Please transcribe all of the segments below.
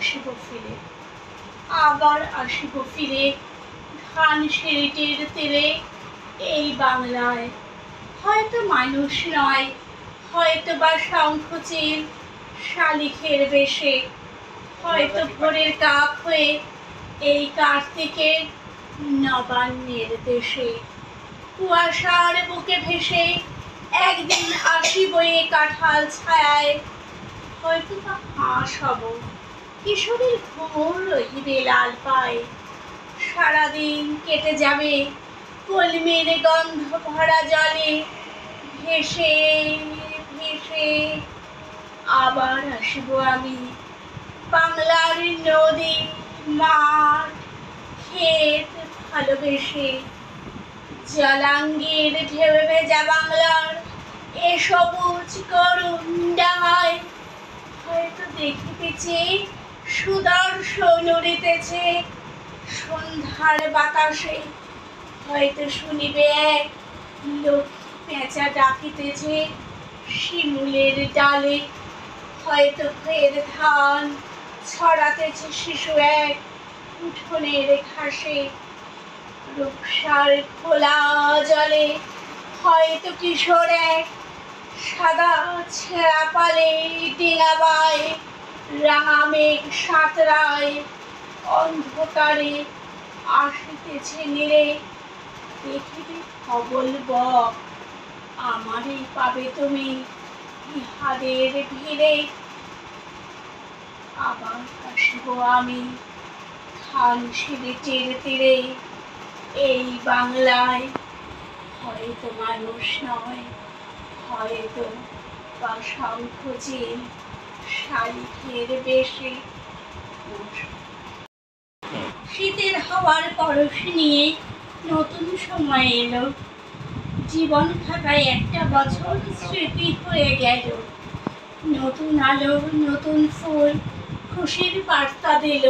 আসিব ফিরে, আবার আসিব ফিরে ধান সিঁড়িটির তীরে এই বাংলায়। হয়তো মানুষ নয়, হয়তো বা শঙ্খচিল শালিখের বেশে, হয়তো ভোরের কাক হয়ে এই কার্তিকের নবান্নের দেশে। কুয়াশার বুকে ভেসে একদিন আসিব এ কাঁঠাল ছায়ায়, হয়তো বা হাঁস হব, কিশোরীর ঘুমোর রহিবে লাল পায়। সারাদিন কেটে যাবে কলমির গন্ধ ভরা জলে, ভেসে ভেসে আবার আসিব আমি। বাংলার নদী, মাঠ, ক্ষেত ভালোবেসে, জলাঙ্গির ঢেউ ভেজা বাংলার এ সবুজ করুণ ডাঙায়। হয়তো দেখিতেছি সুদর্শন উড়িতেছে সন্ধ্যার বাতাসে, হয়তো শুনিবে এক লক্ষ্মী পেঁচা ডাকিতেছে শিমুলের ডালে, হয়তো ক্ষেত ধান ছড়াতেছে শিশু এক উঠোনের ঘাসে। রূপসার খোলা জলে হয়তো কিশোর এক সাদা ছেঁড়া পালে ডিঙা বায়। রাঙা মেঘ সাঁতরায় অন্ধকারে আসিতেছে নীরে, দেখিবে ধবল বক আমারে পাবে তুমি ইহাদের ভিড়ে। আবার আসিব আমি ধান সিঁড়িটির তীরে এই বাংলায়। হয়তো মানুষ নয়, হয়তো বা শঙ্খচিল শালিখের বেশে। শীতের হাওয়ার পরশ নিয়ে নতুন সময় এলো, জীবন খাতায় একটা বছর স্মৃতি হয়ে গেল। নতুন আলো, নতুন ফুল খুশির বার্তা দিল,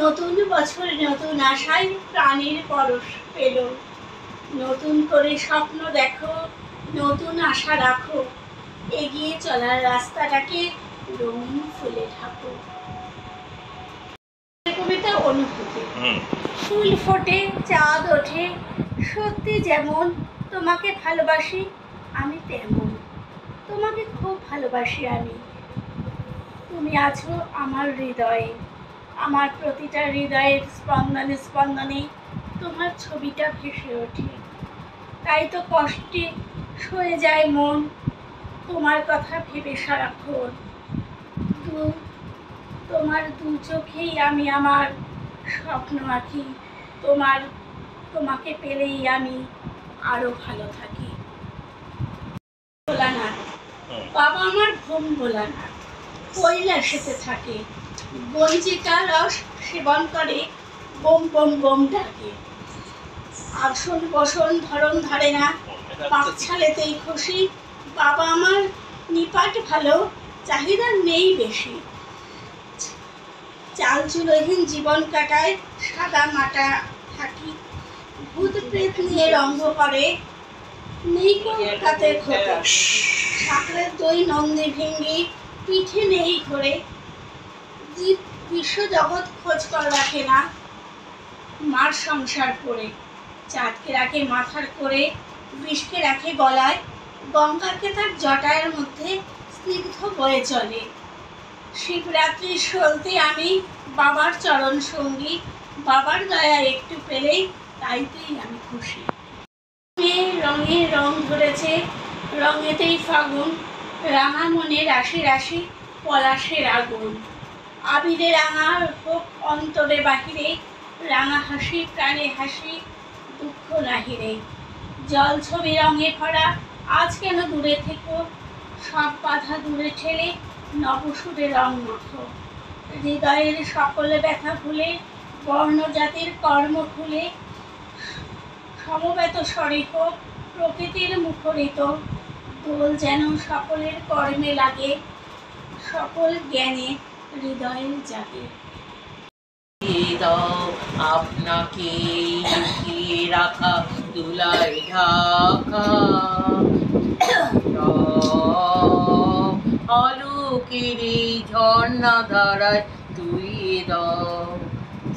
নতুন বছর নতুন আশায় প্রাণের পরশ পেল। নতুন করে স্বপ্ন দেখো, নতুন আশা রাখো, এগিয়ে চলার রাস্তাটাকে রঙিন ফুলে ঢাকো। কবিতা অনুভূতি। ফুল ফোটে, চাঁদ ওঠে, সত্যি যেমন তোমাকে ভালোবাসি আমি তেমন তোমাকে খুব ভালোবাসি আমি। তুমি আছো আমার হৃদয়ে, আমার প্রতিটা হৃদয়ের স্পন্দনে স্পন্দনে তোমার ছবিটা ভেসে ওঠে। তাই তো কষ্টে সয়ে যায় মন তোমার কথা ভেবে সারাক্ষণ। তোমার দু চোখেই আমি আমার স্বপ্ন আঁকি, তোমাকে পেলেই আমি আরো ভালো থাকি। ভোলানাথ। বাবা আমার ঘুম ভোলানাথ, কৈলাসেতে থাকে, গঞ্জিকা রস সেবন করে, বোম বোম বোম ডাকে। আসন বসন ধরন ধরে না, পাকছালেতেই খুশি। বাবা আমার নিপাট ভালো, চাহিদা নেই বেশি। চাল চুলোহীন জীবন কাটায়, সাদা মাটা থাকি। ভূত প্রেত নিয়ে রঙ্গ করে, নেই কলকাতে খোকা। সাকরের দই নন্দী ভেঙ্গি, পিঠে নেই ঘরে। বিশ্ব জগৎ খোঁজ কর রাখে না, মার সংসার করে। চাঁদকে রাখে মাথার করে, বিষকে রাখে গলায়। গঙ্গাকে তার জটায়ের মধ্যে স্নিগ্ধ বয়ে চলে। শিবরাত্রির সলতে আমি বাবার চরণ সঙ্গী, বাবার দয়া একটু পেলেই তাইতেই আমি খুশি। রঙে রং ধরেছে, রঙেতেই ফাগুন, রাঙা মনে রাশি রাশি পলাশের আগুন। আবিরে রাঙা হোক অন্তরে বাহিরে, রাঙা হাসি প্রাণে হাসি দুঃখ নাহিরে। জল ছবি রঙে ভরা, আজ কেন দূরে থেকো, সব বাধা দূরে ঠেলে নবসুরে রং মাখো। হৃদয়ের সকল ব্যথা ভুলে, বর্ণ জাতির কর্ম ভুলে, সমবেত স্বরে হোক প্রকৃতির মুখরিত। দোল যেন সকলের কর্মে লাগে, সকল জ্ঞানে হৃদয়ের জাগে। দাও আপনাকে লুকিয়ে রাখা তুলায় ঢাকা আলো আলোকের এই ঝর্ণা ধারায় তুলিয়ে দাও।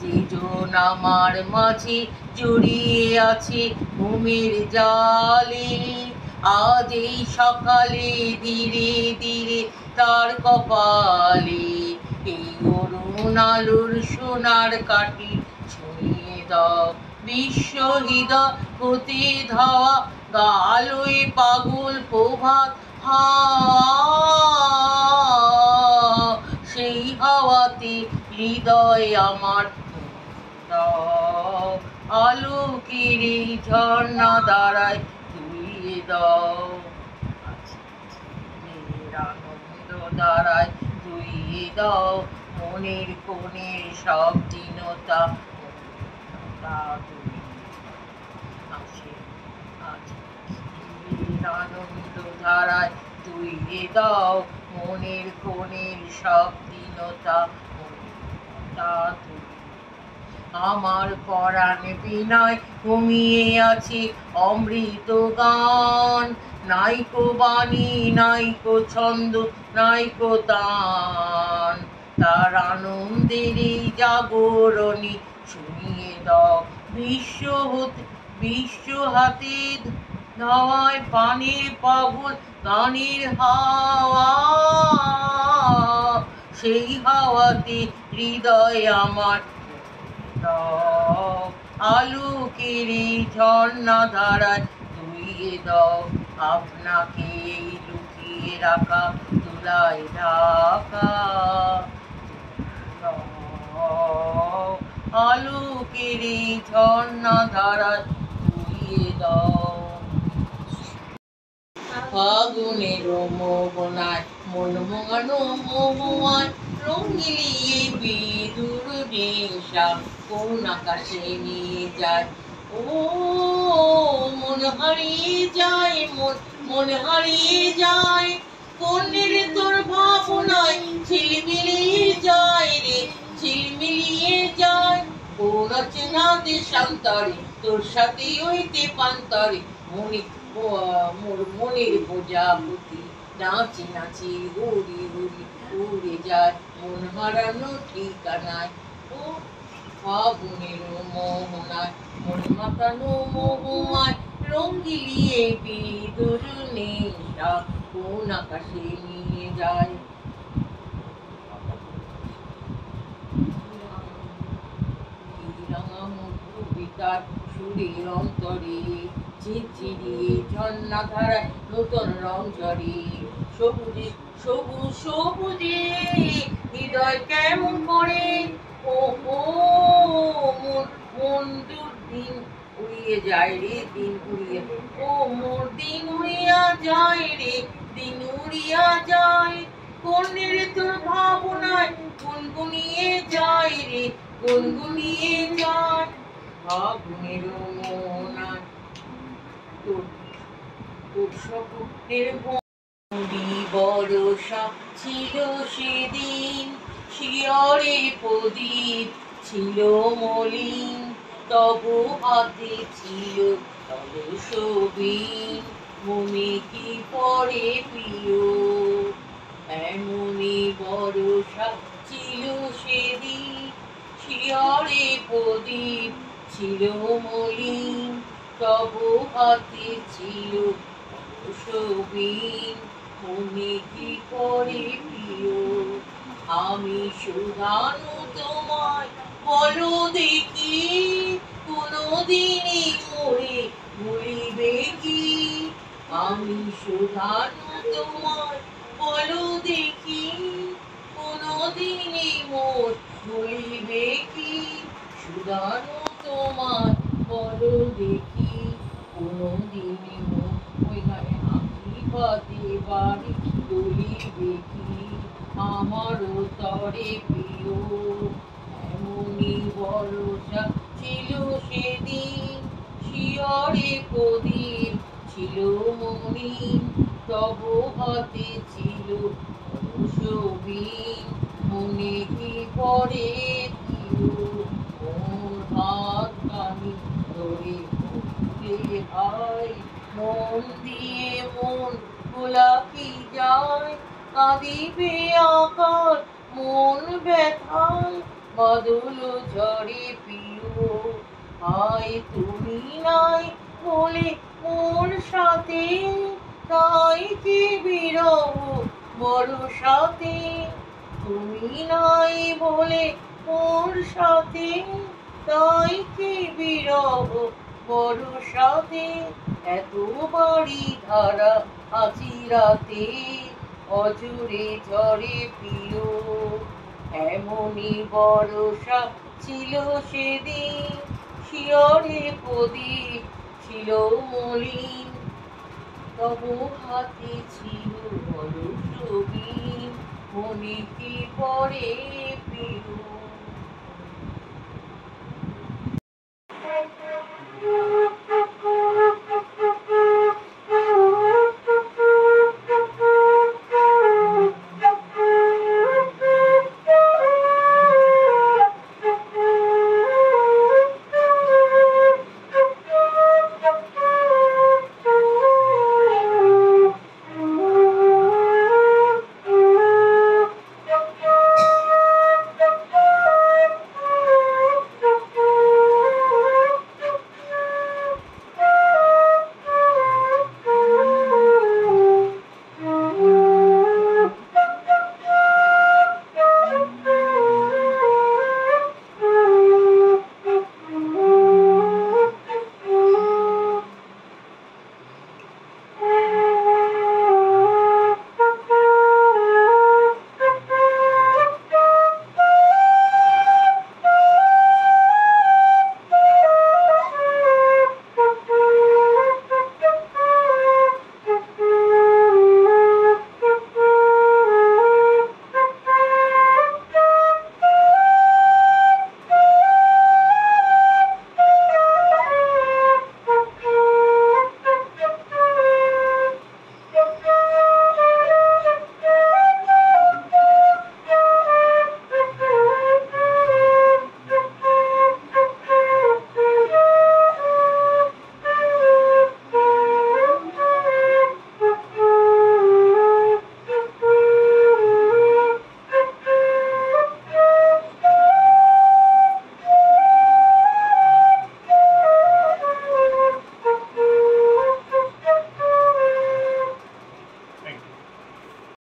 যেজন আমার মাঝে জড়িয়ে আছে ঘুমের জালে, আজ এই সকালে ধীরে ধীরে তার কপালে এই অরুণ আলোর সোনার কাঠি ছুঁয়ে দাও। বিশ্ব হৃদয় হতে ধাওয়া আলোয় পাগল প্রভাত সেই হাওয়াতে হৃদয় আমার দাও। আলোকের এই ঝর্ণা দ্বারায় তুলিয়ে দাও। আনন্দ দ্বারায় তুলিয়ে দাও। মনের কোণের সব দীনতা আনন্দ ধারায় তুলিয়ে দাও। মনের কোণের সব দীনতা আমার পরাণ বিনয় ঘুমিয়ে আছে অমৃত গান। নাইকো বাণী নাইকো ছন্দ নাইকো তান, তার আনন্দের এই জাগরণী শুনিয়ে দাও। বিশ্ব হাতে ধাওয়ায় পানির পাগল গানের হাওয়া, সেই হাওয়াতে হৃদয় আমার দাও। আলোকের এই ঝর্ণা ধারায় তুলিয়ে দাও। আপনাকে এই লুকিয়ে রাখা তুলায় ঢাকা আলোকের এই ঝর্ণা ধারায় তুলিয়ে দাও। ফাগুনের মোহনায় মন মগানো মোহনায় রঙিলিয়ে বিদুর নেশা কোন আকাশে নিয়ে যায়। ও মন হারিয়ে যায়, মন হারিয়ে যায়, কোনের তোর ভাবনায় ঝিলমিলিয়ে যায় রে, ঝিলমিলিয়ে যায়। ও রচনা দেশান্তরে তোর সাথে হইতে পান্তরে মোর মনের প্রজাপতি নাচি নাচি উড়ি উড়ি উড়ে যায় মন হারানো ঠিকানায়। ও ফাগুনের মোহনায় মন মাতানো মোহনায় রঙিলিয়ে বিদুর নেশা কোন আকাশে নিয়ে যায়। কবিতার সুরের অন্তরে ঝিরঝিরিয়ে ঝর্ণা ধারায় নতুন রং ঝরে। সবুজে সবুজ সবুজে হৃদয় কেমন করে, ও ও মন দিন উড়িয়ে যায় রে, দিন উড়িয়ে, ও মোর দিন উড়িয়া যায় রে, দিন উড়িয়া যায়। কোনের তোর ভাবনায় গুনগুনিয়ে যায় রে, গুনগুনিয়ে যায়। ফাগুনের মোহনায় তোর স্বপ্নের বরষা ছিল সেদিন, শিয়রে প্রদীপ ছিল মলিন, তবু হাতে ছিল কলসবিন। মনে কি পড়ে প্রিয় এমনি বরষা ছিল সেদিন, শিয়রে প্রদীপ ছিল মলিন, তবু হাতে ছিল কলসবিন। মনে কি পড়ে প্রিয় আমি শুধানো তোমায় বলো দেখি, কোনদিনই মোরে ভুলিবে কি। আমি শুধানো তোমায় বলো দেখি, কোনদিনই মোর ভুলিবে কি। শুধানো তোমায় বলো দেখি, কোনদিনই মোর ওইখানে আঁকি বাদে বাড়ি তুলিবে কি। আমারও তরে প্রিয় এমনি বরষা ছিল সেদিন, শিয়রে প্রদীপ ছিল মলিন, তবু হাতে ছিল কলসবিন। মনে কি পড়ে প্রিয় মোর হাত খানি ধরে বলতে হয়, মন দিয়ে মন খোলা কি যায়। কাঁদিবে আকার মন ব্যথায় বাদল ঝরে প্রিয় আয় তুমি নাই বলে মোর সাথে তাই কি বিরহ বড় সাথে তুমি নাই বলে মোর সাথে তাই কি বিরহ বড় সাথে এত বাড়ি ধারা আজি রাতে অজরে ঝরে প্রিয় এমনই বর্ষা ছিল সেদিন শিয়রে প্রদীপ ছিল মলিন তবু হাতে ছিল বড় সবি মনে কি পড়ে প্রিয়